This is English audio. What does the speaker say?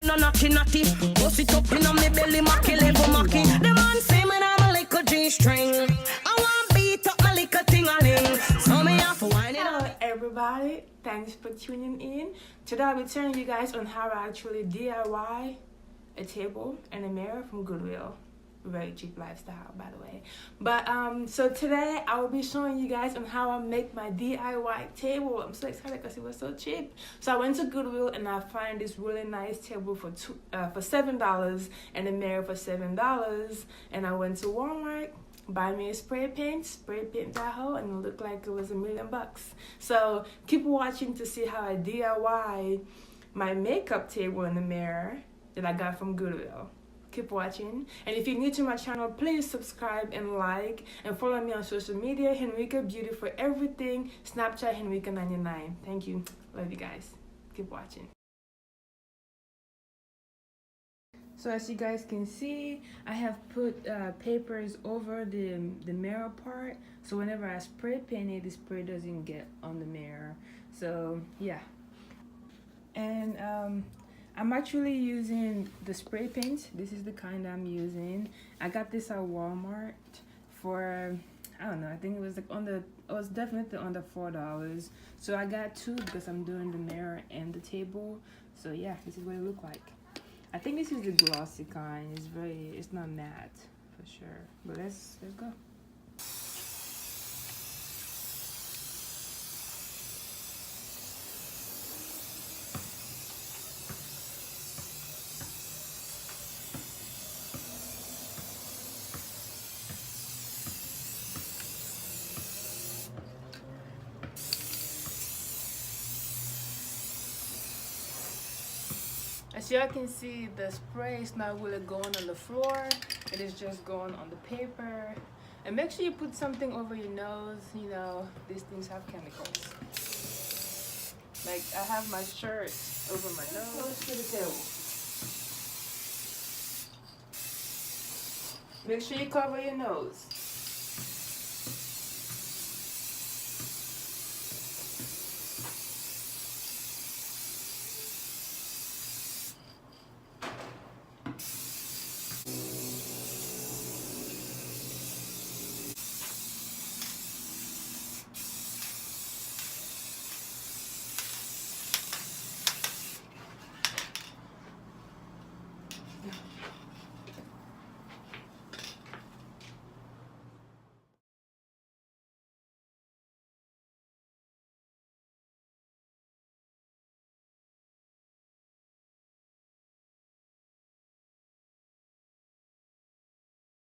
No naughty naughty, bust it up in on me belly, macky level macky. The man say me I'm a little G-string. I want beat up my little ting-a-ling. So me have to wind it Hello up. everybody, thanks for tuning in. Today I'll be telling you guys on how I actually DIY a table and a mirror from Goodwill. Very cheap lifestyle, by the way. But so today I will be showing you guys on how I make my DIY table. I'm so excited because it was so cheap. So I went to Goodwill and I find this really nice table for $7 and a mirror for $7. And I went to Walmart, buy me a spray paint that hoe, and it looked like it was $1 million. So keep watching to see how I DIY my makeup table and the mirror that I got from Goodwill. Keep watching, and if you're new to my channel, please subscribe and like and follow me on social media, Henricka Beauty for everything, Snapchat Henricka99. Thank you, love you guys. Keep watching. So as you guys can see, I have put papers over the mirror part, so whenever I spray paint it, the spray doesn't get on the mirror. So yeah, and I'm actually using the spray paint. This is the kind I'm using. I got this at Walmart for, I don't know, I think it was like it was definitely under $4. So I got two because I'm doing the mirror and the table. So yeah, this is what it looked like. I think this is the glossy kind. It's not matte for sure. But let's go. As y'all can see, the spray is not really going on the floor. It is just going on the paper. And make sure you put something over your nose. You know, these things have chemicals. Like, I have my shirt over my nose. Close to the table. Make sure you cover your nose.